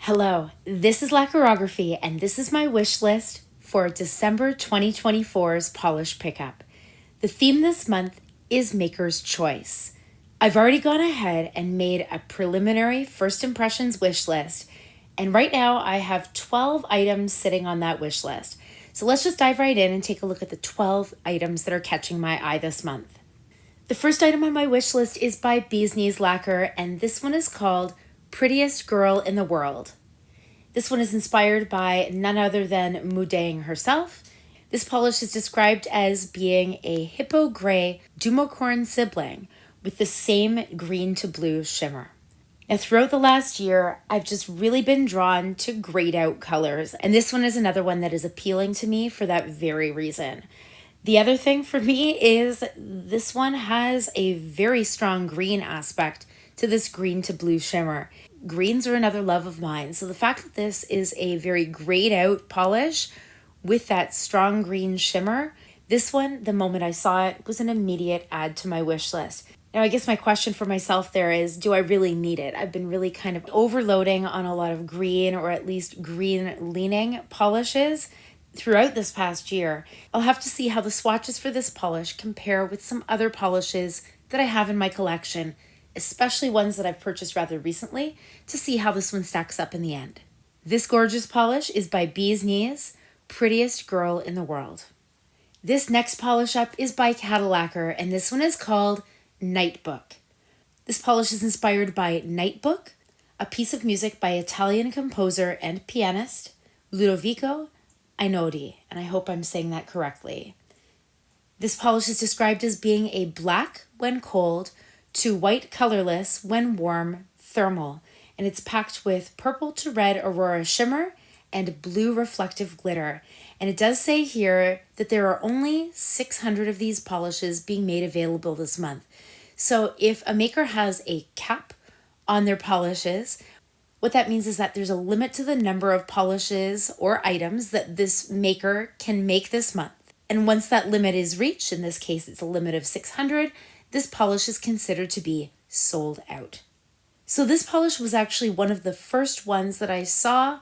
Hello, this is Lacquerography, and this is my wish list for December 2024's polish pickup. The theme this month is Maker's Choice. I've already gone ahead and made a preliminary first impressions wish list, and right now I have 12 items sitting on that wish list. So let's just dive right in and take a look at the 12 items that are catching my eye this month. The first item on my wish list is by Bee's Knees Lacquer, and this one is called Prettiest Girl in the World. This one is inspired by none other than Mudang herself. This polish is described as being a hippo gray Dumocorn sibling with the same green to blue shimmer. Now, throughout the last year, I've just really been drawn to grayed out colors, and this one is another one that is appealing to me for that very reason. The other thing for me is this one has a very strong green aspect to this green to blue shimmer. Greens are another love of mine, so the fact that this is a very grayed out polish with that strong green shimmer, this one, the moment I saw it, was an immediate add to my wish list. Now, I guess my question for myself there is, do I really need it? I've been really kind of overloading on a lot of green, or at least green leaning polishes throughout this past year. I'll have to see how the swatches for this polish compare with some other polishes that I have in my collection, especially ones that I've purchased rather recently, to see how this one stacks up in the end. This gorgeous polish is by Bee's Knees, Prettiest Girl in the World. This next polish up is by Cadillacquer, and this one is called Nightbook. This polish is inspired by Nightbook, a piece of music by Italian composer and pianist Ludovico Einaudi, and I hope I'm saying that correctly. This polish is described as being a black when cold to white colorless when warm thermal, and it's packed with purple to red aurora shimmer and blue reflective glitter. And it does say here that there are only 600 of these polishes being made available this month. So if a maker has a cap on their polishes, what that means is that there's a limit to the number of polishes or items that this maker can make this month. And once that limit is reached, in this case it's a limit of 600, this polish is considered to be sold out. So this polish was actually one of the first ones that I saw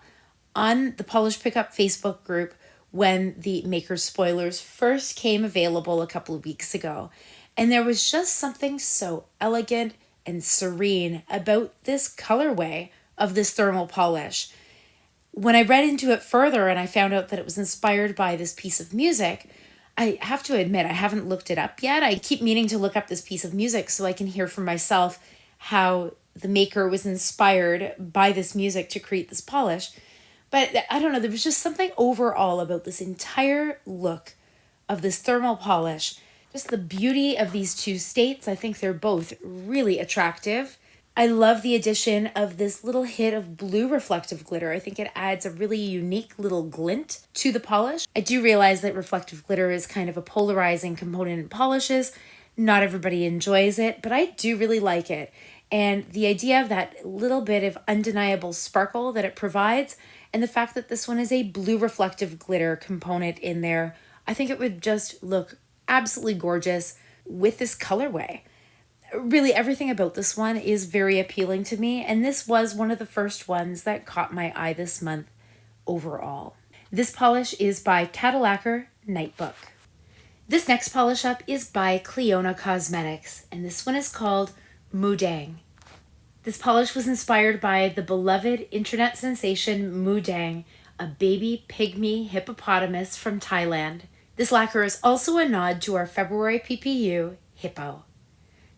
on the Polish Pickup Facebook group when the Maker's Spoilers first came available a couple of weeks ago. And there was just something so elegant and serene about this colorway of this thermal polish. When I read into it further and I found out that it was inspired by this piece of music, I have to admit, I haven't looked it up yet. I keep meaning to look up this piece of music so I can hear for myself how the maker was inspired by this music to create this polish. But I don't know, there was just something overall about this entire look of this thermal polish. Just the beauty of these two states. I think they're both really attractive. I love the addition of this little hit of blue reflective glitter. I think it adds a really unique little glint to the polish. I do realize that reflective glitter is kind of a polarizing component in polishes. Not everybody enjoys it, but I do really like it. And the idea of that little bit of undeniable sparkle that it provides, and the fact that this one is a blue reflective glitter component in there, I think it would just look absolutely gorgeous with this colorway. Really, everything about this one is very appealing to me, and this was one of the first ones that caught my eye this month overall. This polish is by Cadillacquer Nightbook. This next polish up is by Cleona Cosmetics, and this one is called Mudang. This polish was inspired by the beloved internet sensation Mudang, a baby pygmy hippopotamus from Thailand. This lacquer is also a nod to our February PPU, Hippo.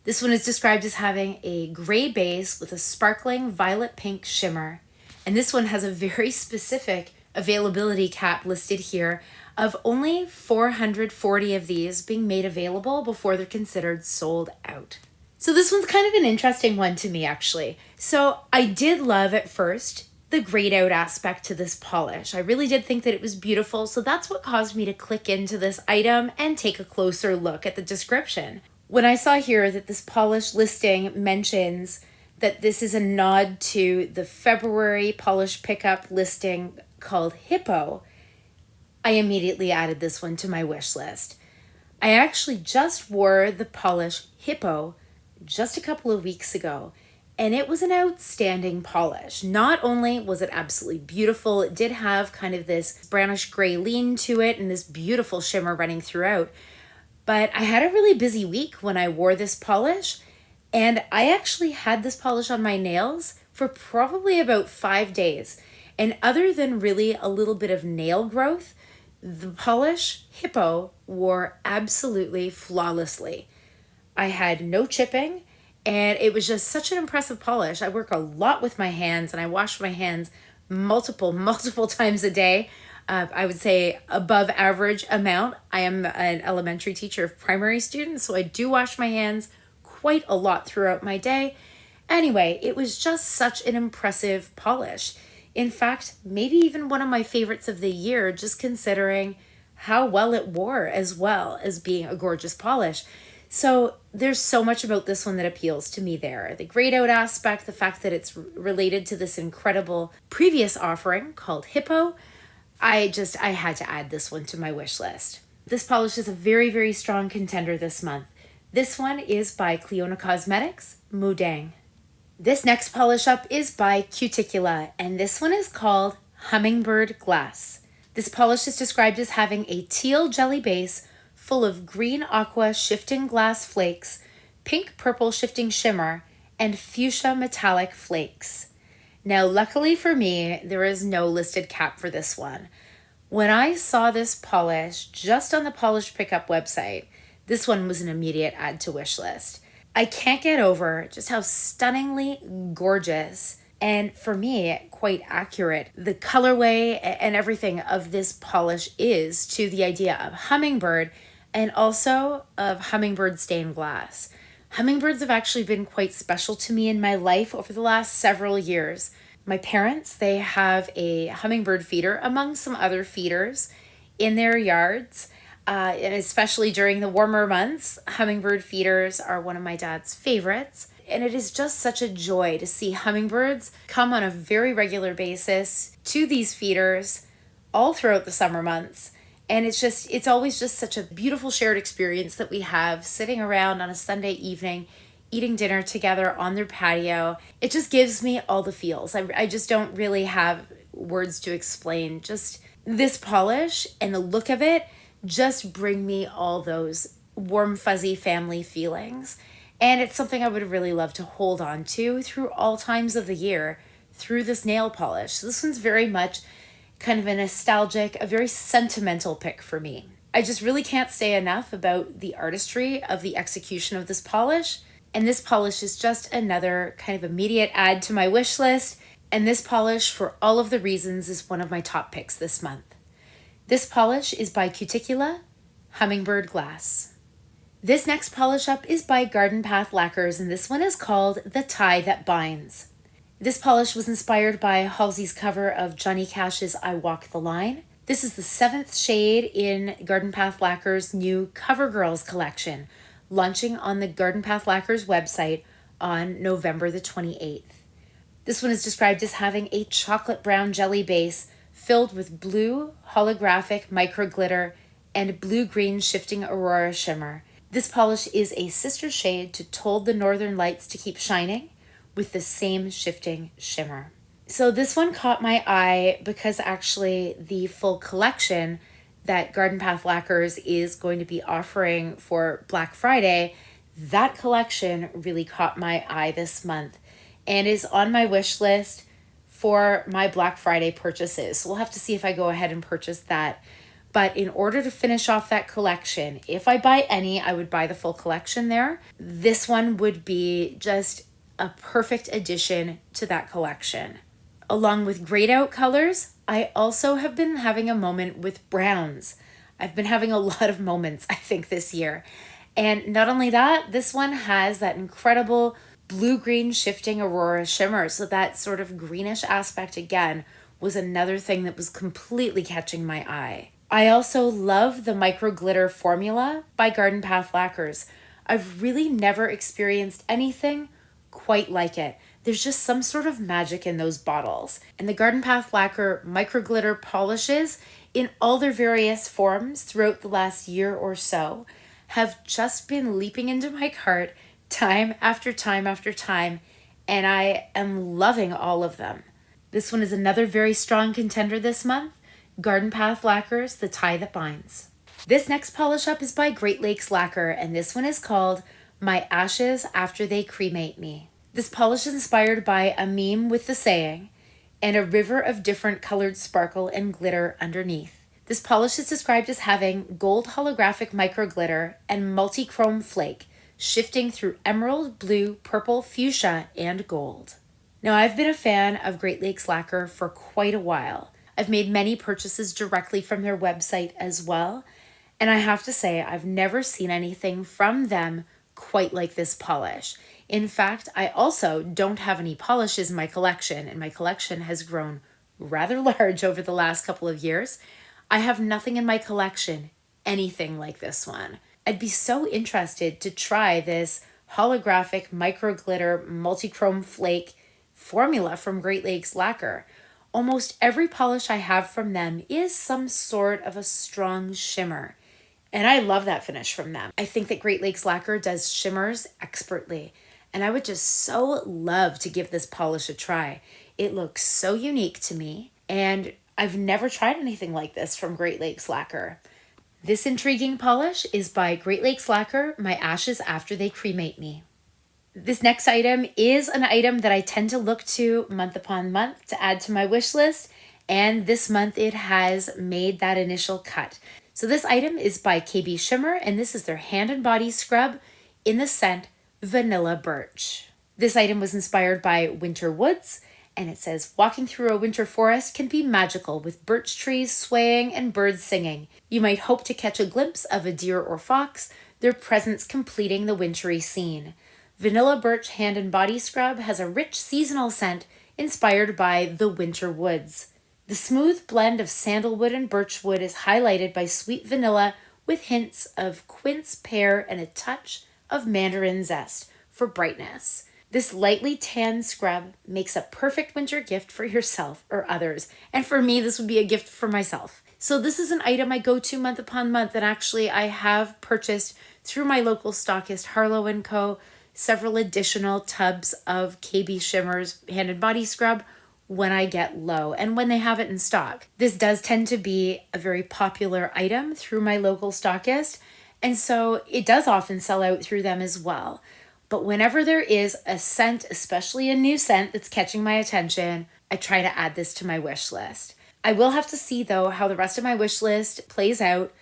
This one is described as having a gray base with a sparkling violet pink shimmer. And this one has a very specific availability cap listed here of only 440 of these being made available before they're considered sold out. So this one's kind of an interesting one to me, actually. So I did love at first the grayed out aspect to this polish. I really did think that it was beautiful, so that's what caused me to click into this item and take a closer look at the description. When I saw here that this polish listing mentions that this is a nod to the February polish pickup listing called Hippo, I immediately added this one to my wish list. I actually just wore the polish Hippo just a couple of weeks ago, and it was an outstanding polish. Not only was it absolutely beautiful, it did have kind of this brownish gray lean to it and this beautiful shimmer running throughout. But I had a really busy week when I wore this polish, and I actually had this polish on my nails for probably about 5 days. And other than really a little bit of nail growth, the polish Hippo wore absolutely flawlessly. I had no chipping, and it was just such an impressive polish. I work a lot with my hands, and I wash my hands multiple times a day. I would say above average amount. I am an elementary teacher of primary students, so I do wash my hands quite a lot throughout my day. Anyway, it was just such an impressive polish. In fact, maybe even one of my favorites of the year, just considering how well it wore as well as being a gorgeous polish. So there's so much about this one that appeals to me there. The grayed out aspect, the fact that it's related to this incredible previous offering called Hippo. I had to add this one to my wish list. This polish is a very, very strong contender this month. This one is by Clionadh Cosmetics, Moudang. This next polish up is by Cuticula, and this one is called Hummingbird Glass. This polish is described as having a teal jelly base full of green aqua shifting glass flakes, pink purple shifting shimmer, and fuchsia metallic flakes. Now, luckily for me, there is no listed cap for this one. When I saw this polish just on the Polish Pickup website, this one was an immediate add to wish list. I can't get over just how stunningly gorgeous and, for me, quite accurate the colorway and everything of this polish is to the idea of hummingbird and also of hummingbird stained glass. Hummingbirds have actually been quite special to me in my life over the last several years. My parents, they have a hummingbird feeder among some other feeders in their yards. And especially during the warmer months, hummingbird feeders are one of my dad's favorites. And it is just such a joy to see hummingbirds come on a very regular basis to these feeders all throughout the summer months. And it's always just such a beautiful shared experience that we have sitting around on a Sunday evening, eating dinner together on their patio. It just gives me all the feels. I just don't really have words to explain. Just this polish and the look of it just bring me all those warm, fuzzy family feelings. And it's something I would really love to hold on to through all times of the year through this nail polish. So this one's very much kind of a nostalgic, a very sentimental pick for me. I just really can't say enough about the artistry of the execution of this polish. And this polish is just another kind of immediate add to my wish list. And this polish, for all of the reasons, is one of my top picks this month. This polish is by Cuticula, Hummingbird Glass. This next polish up is by Garden Path Lacquers, and this one is called The Tie That Binds. This polish was inspired by Halsey's cover of Johnny Cash's I Walk the Line. This is the 7th shade in Garden Path Lacquers' new Cover Girls collection, launching on the Garden Path Lacquers website on November the 28th. This one is described as having a chocolate brown jelly base filled with blue holographic micro glitter and blue-green shifting aurora shimmer. This polish is a sister shade to Told the Northern Lights to Keep Shining with the same shifting shimmer. So this one caught my eye because actually the full collection that Garden Path Lacquers is going to be offering for Black Friday, that collection really caught my eye this month and is on my wish list for my Black Friday purchases. So we'll have to see if I go ahead and purchase that. But in order to finish off that collection, if I buy any, I would buy the full collection there. This one would be just a perfect addition to that collection. Along with grayed out colors, I also have been having a moment with browns. I've been having a lot of moments, I think, this year. And not only that, this one has that incredible blue-green shifting aurora shimmer. So that sort of greenish aspect, again, was another thing that was completely catching my eye. I also love the micro glitter formula by Garden Path Lacquers. I've really never experienced anything quite like it. There's just some sort of magic in those bottles. And the Garden Path Lacquer micro glitter polishes in all their various forms throughout the last year or so have just been leaping into my cart time after time after time. and I am loving all of them. This one is another very strong contender this month, Garden Path Lacquer's The Tie That Binds. This next polish up is by Great Lakes Lacquer, and this one is called My Ashes After They Cremate Me. This polish is inspired by a meme with the saying, and a river of different colored sparkle and glitter underneath. This polish is described as having gold holographic micro glitter and multi-chrome flake, shifting through emerald, blue, purple, fuchsia, and gold. Now, I've been a fan of Great Lakes Lacquer for quite a while. I've made many purchases directly from their website as well, and I have to say I've never seen anything from them quite like this polish. In fact, I also don't have any polishes in my collection, and my collection has grown rather large over the last couple of years. I have nothing in my collection anything like this one. I'd be so interested to try this holographic micro glitter multi-chrome flake formula from Great Lakes Lacquer. Almost every polish I have from them is some sort of a strong shimmer, and I love that finish from them. I think that Great Lakes Lacquer does shimmers expertly, and I would just so love to give this polish a try. It looks so unique to me, and I've never tried anything like this from Great Lakes Lacquer. This intriguing polish is by Great Lakes Lacquer, My Ashes After They Cremate Me. This next item is an item that I tend to look to month upon month to add to my wish list, and this month it has made that initial cut. So this item is by KB Shimmer, and this is their hand and body scrub in the scent Vanilla Birch. This item was inspired by winter woods, and it says, walking through a winter forest can be magical with birch trees swaying and birds singing. You might hope to catch a glimpse of a deer or fox, their presence completing the wintry scene. Vanilla Birch Hand and Body Scrub has a rich seasonal scent inspired by the winter woods. The smooth blend of sandalwood and birchwood is highlighted by sweet vanilla with hints of quince, pear, and a touch of mandarin zest for brightness. This lightly tanned scrub makes a perfect winter gift for yourself or others, and for me, this would be a gift for myself. So this is an item I go to month upon month, and actually I have purchased through my local stockist, Harlow & Co., several additional tubs of KB Shimmer's Hand and Body Scrub when I get low and when they have it in stock. This does tend to be a very popular item through my local stockist, and so it does often sell out through them as well. But whenever there is a scent, especially a new scent that's catching my attention, I try to add this to my wish list. I will have to see, though, how the rest of my wish list plays out.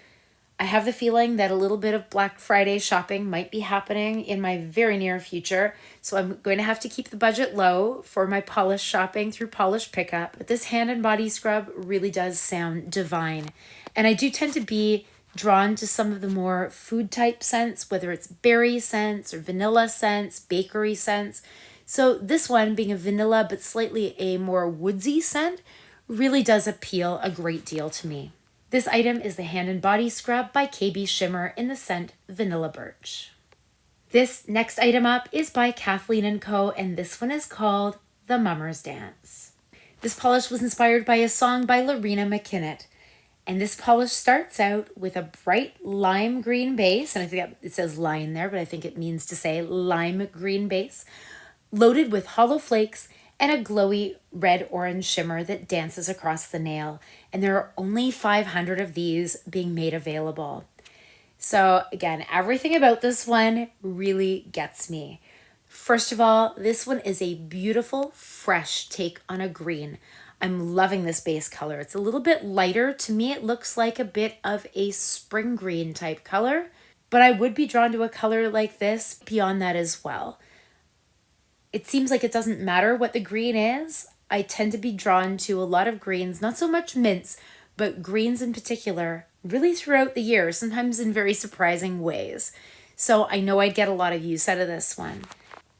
I have the feeling that a little bit of Black Friday shopping might be happening in my very near future, so I'm going to have to keep the budget low for my polish shopping through Polish Pickup. But this hand and body scrub really does sound divine. And I do tend to be drawn to some of the more food type scents, whether it's berry scents or vanilla scents, bakery scents. So this one, being a vanilla but slightly a more woodsy scent, really does appeal a great deal to me. This item is the Hand and Body Scrub by KB Shimmer in the scent Vanilla Birch. This next item up is by Kathleen & Co., and this one is called The Mummer's Dance. This polish was inspired by a song by Lorena McKinnon, and this polish starts out with a bright lime green base, and I think it says lime there, but I think it means to say lime green base, loaded with hollow flakes and a glowy red-orange shimmer that dances across the nail. And there are only 500 of these being made available. So again, everything about this one really gets me. First of all, this one is a beautiful, fresh take on a green. I'm loving this base color. It's a little bit lighter. To me, it looks like a bit of a spring green type color, but I would be drawn to a color like this beyond that as well. It seems like it doesn't matter what the green is. I tend to be drawn to a lot of greens, not so much mints, but greens in particular, really throughout the year, sometimes in very surprising ways. So I know I'd get a lot of use out of this one.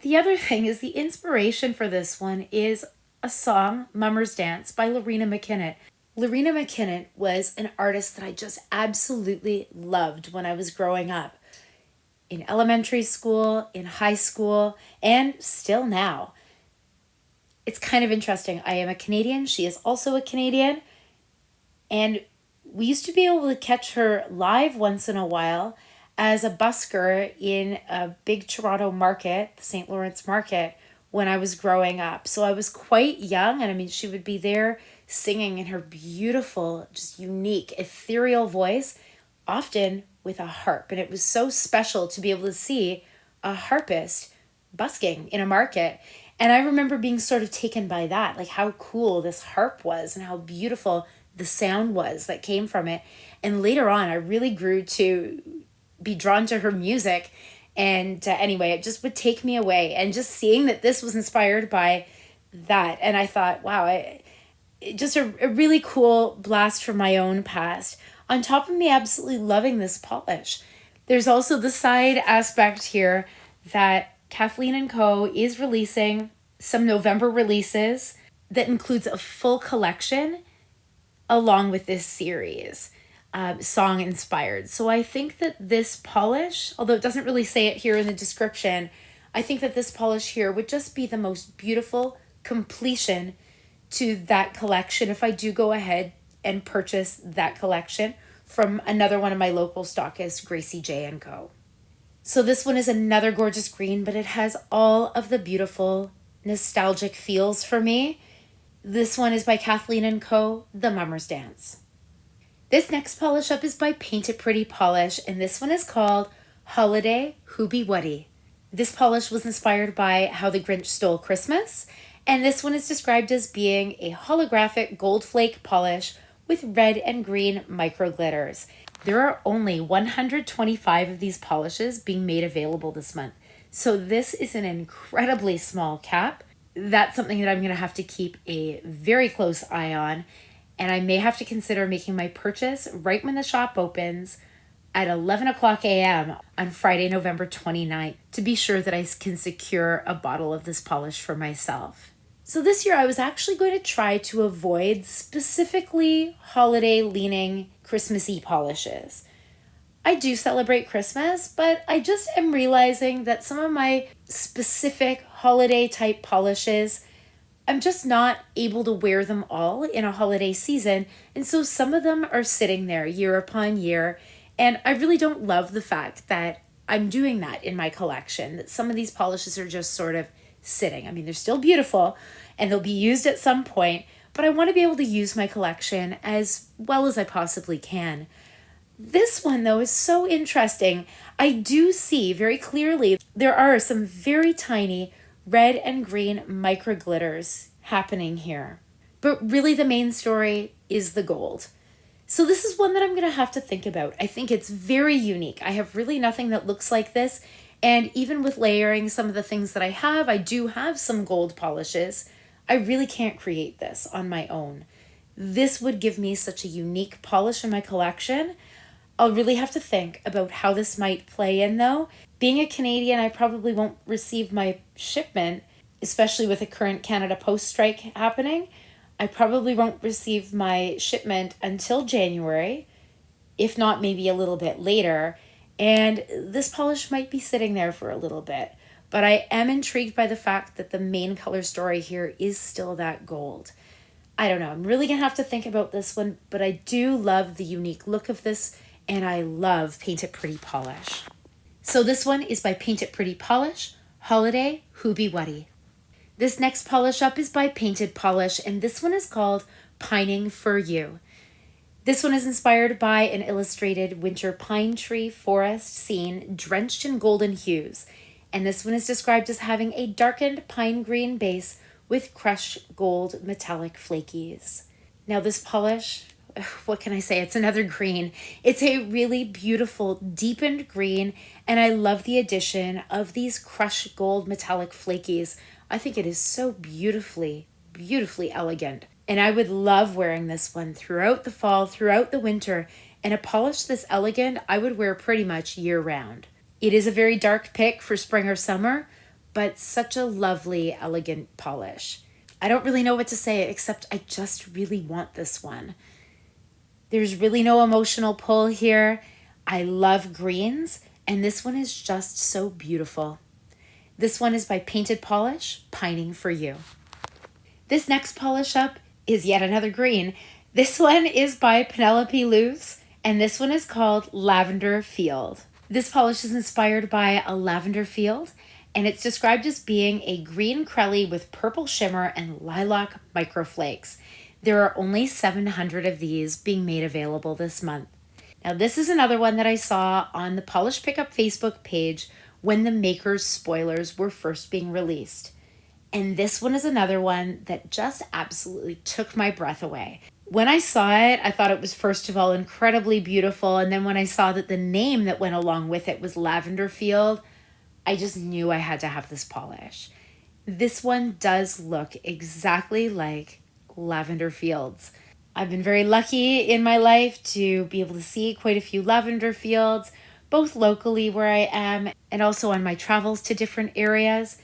The other thing is the inspiration for this one is a song, Mummer's Dance, by Lorena McKinnon. Lorena McKinnon was an artist that I just absolutely loved when I was growing up. In elementary school, in high school, and still now. It's kind of interesting. I am a Canadian. She is also a Canadian. And we used to be able to catch her live once in a while as a busker in a big Toronto market, the St. Lawrence Market, when I was growing up. So I was quite young, and I mean, she would be there singing in her beautiful, just unique, ethereal voice, often with a harp. And it was so special to be able to see a harpist busking in a market. And I remember being sort of taken by that, like how cool this harp was and how beautiful the sound was that came from it. And later on, I really grew to be drawn to her music. And anyway, it just would take me away. And just seeing that this was inspired by that. And I thought, wow, just a really cool blast from my own past. On top of me absolutely loving this polish. There's also the side aspect here that Kathleen & Co. is releasing some November releases that includes a full collection along with this series, song inspired. So I think that this polish, although it doesn't really say it here in the description, I think that this polish here would just be the most beautiful completion to that collection if I do go ahead and purchase that collection from another one of my local stockists, Gracie J & Co. So this one is another gorgeous green, but it has all of the beautiful nostalgic feels for me. This one is by Kathleen & Co., The Mummer's Dance. This next polish up is by Paint It Pretty Polish, and this one is called Holiday Hoobie Wuddy. This polish was inspired by How the Grinch Stole Christmas, and this one is described as being a holographic gold flake polish with red and green micro glitters. There are only 125 of these polishes being made available this month. So this is an incredibly small cap. That's something that I'm going to have to keep a very close eye on. And I may have to consider making my purchase right when the shop opens at 11 o'clock a.m. on Friday, November 29th, to be sure that I can secure a bottle of this polish for myself. So this year I was actually going to try to avoid specifically holiday-leaning Christmassy polishes. I do celebrate Christmas, but I just am realizing that some of my specific holiday-type polishes, I'm just not able to wear them all in a holiday season, and so some of them are sitting there year upon year, and I really don't love the fact that I'm doing that in my collection, that some of these polishes are just sort of sitting. I mean, they're still beautiful and they'll be used at some point, but I want to be able to use my collection as well as I possibly can. This one, though, is so interesting. I do see very clearly there are some very tiny red and green micro glitters happening here, but really the main story is the gold. So this is one that I'm going to have to think about. I think it's very unique. I have really nothing that looks like this. And even with layering some of the things that I do have some gold polishes. I really can't create this on my own. This would give me such a unique polish in my collection. I'll really have to think about how this might play in though. Being a Canadian, I probably won't receive my shipment, especially with the current Canada Post strike happening. I probably won't receive my shipment until January, if not maybe a little bit later. And this polish might be sitting there for a little bit. But I am intrigued by the fact that the main color story here is still that gold. I don't know. I'm really going to have to think about this one, but I do love the unique look of this, and I love Paint It Pretty Polish. So this one is by Paint It Pretty Polish, Holiday Hoobie Wuddy. This next polish up is by Painted Polish, and this one is called Pining for You. This one is inspired by an illustrated winter pine tree forest scene drenched in golden hues. And this one is described as having a darkened pine green base with crushed gold metallic flakies. Now this polish, what can I say? It's another green. It's a really beautiful deepened green, and I love the addition of these crushed gold metallic flakies. I think it is so beautifully, beautifully elegant. And I would love wearing this one throughout the fall, throughout the winter, and a polish this elegant I would wear pretty much year round. It is a very dark pick for spring or summer, but such a lovely, elegant polish. I don't really know what to say, except I just really want this one. There's really no emotional pull here. I love greens, and this one is just so beautiful. This one is by Painted Polish, Pining for You. This next polish up is yet another green. This one is by Penelope Luz, and this one is called Lavender Field. This polish is inspired by a lavender field, and it's described as being a green crelly with purple shimmer and lilac microflakes. There are only 700 of these being made available this month. Now, this is another one that I saw on the Polish Pickup Facebook page when the Maker's spoilers were first being released. And this one is another one that just absolutely took my breath away. When I saw it, I thought it was, first of all, incredibly beautiful. And then when I saw that the name that went along with it was Lavender Field, I just knew I had to have this polish. This one does look exactly like lavender fields. I've been very lucky in my life to be able to see quite a few lavender fields, both locally where I am and also on my travels to different areas.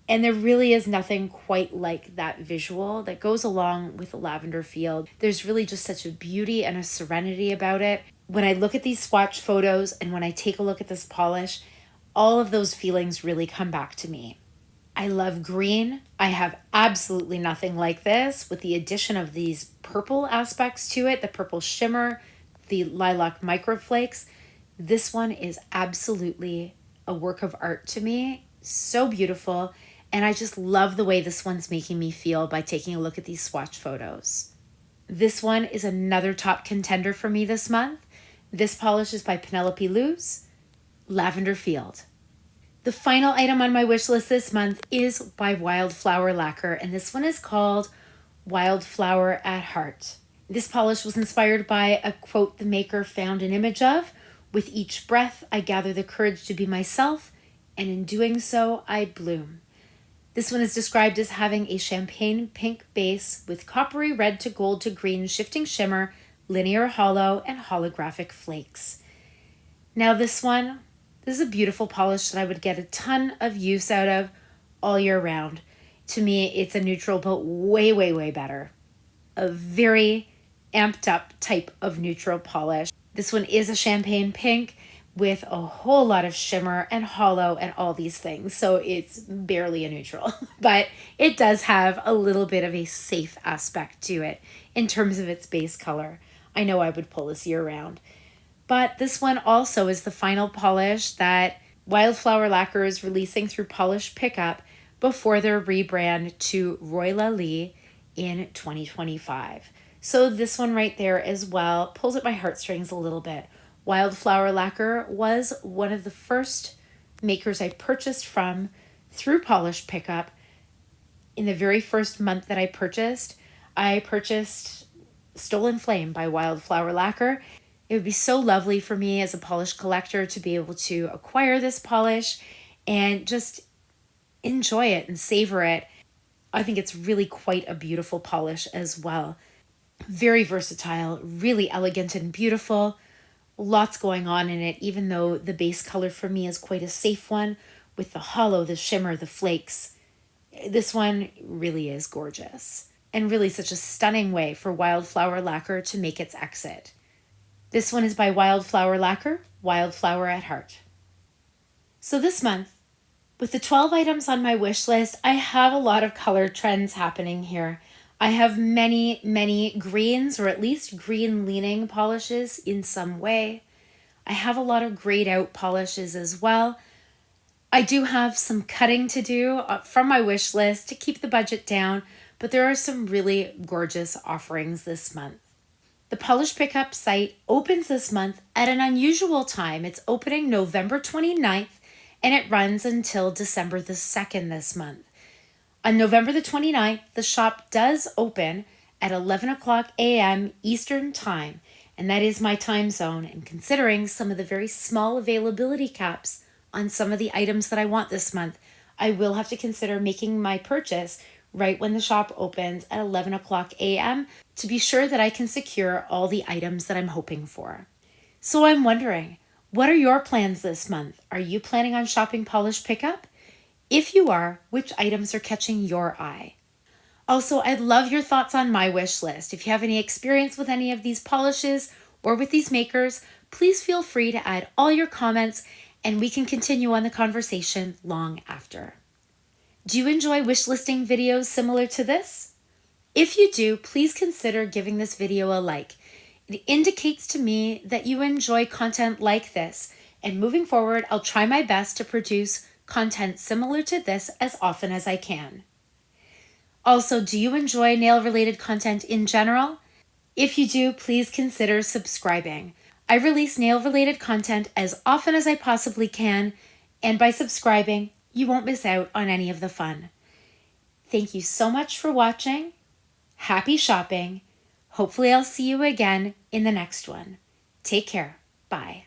And there really is nothing quite like that visual that goes along with a lavender field. There's really just such a beauty and a serenity about it. When I look at these swatch photos and when I take a look at this polish, all of those feelings really come back to me. I love green. I have absolutely nothing like this with the addition of these purple aspects to it, the purple shimmer, the lilac microflakes. This one is absolutely a work of art to me. So beautiful. And I just love the way this one's making me feel by taking a look at these swatch photos. This one is another top contender for me this month. This polish is by Penelope Luz, Lavender Field. The final item on my wish list this month is by Wildflower Lacquer, and this one is called Wildflower at Heart. This polish was inspired by a quote the maker found an image of: "With each breath, I gather the courage to be myself, and in doing so, I bloom." This one is described as having a champagne pink base with coppery red to gold to green shifting shimmer, linear hollow, and holographic flakes. Now this is a beautiful polish that I would get a ton of use out of all year round. To me, it's a neutral, but way, way, way better. A very amped up type of neutral polish. This one is a champagne pink with a whole lot of shimmer and hollow and all these things. So it's barely a neutral, but it does have a little bit of a safe aspect to it in terms of its base color. I know I would pull this year round. But this one also is the final polish that Wildflower Lacquer is releasing through Polish Pickup before their rebrand to Roy Lallee in 2025. So this one right there as well pulls at my heartstrings a little bit. Wildflower Lacquer was one of the first makers I purchased from through Polish Pickup. In the very first month that I purchased Stolen Flame by Wildflower Lacquer. It would be so lovely for me as a polish collector to be able to acquire this polish and just enjoy it and savor it. I think it's really quite a beautiful polish as well. Very versatile, really elegant and beautiful. Lots going on in it, even though the base color for me is quite a safe one with the hollow, the shimmer, the flakes. This one really is gorgeous and really such a stunning way for Wildflower Lacquer to make its exit. This one is by Wildflower Lacquer, Wildflower at Heart. So this month, with the 12 items on my wish list, I have a lot of color trends happening here. I have many, many greens, or at least green-leaning polishes in some way. I have a lot of grayed out polishes as well. I do have some cutting to do from my wish list to keep the budget down, but there are some really gorgeous offerings this month. The Polish Pickup site opens this month at an unusual time. It's opening November 29th, and it runs until December the 2nd this month. On November the 29th, the shop does open at 11 o'clock a.m. Eastern Time, and that is my time zone. And considering some of the very small availability caps on some of the items that I want this month, I will have to consider making my purchase right when the shop opens at 11 o'clock a.m. to be sure that I can secure all the items that I'm hoping for. So I'm wondering, what are your plans this month? Are you planning on shopping Polish Pickup? If you are, which items are catching your eye? Also, I'd love your thoughts on my wish list. If you have any experience with any of these polishes or with these makers, please feel free to add all your comments and we can continue on the conversation long after. Do you enjoy wish listing videos similar to this? If you do, please consider giving this video a like. It indicates to me that you enjoy content like this, and moving forward, I'll try my best to produce content similar to this as often as I can. Also, do you enjoy nail-related content in general? If you do, please consider subscribing. I release nail-related content as often as I possibly can, and by subscribing, you won't miss out on any of the fun. Thank you so much for watching. Happy shopping. Hopefully I'll see you again in the next one. Take care. Bye.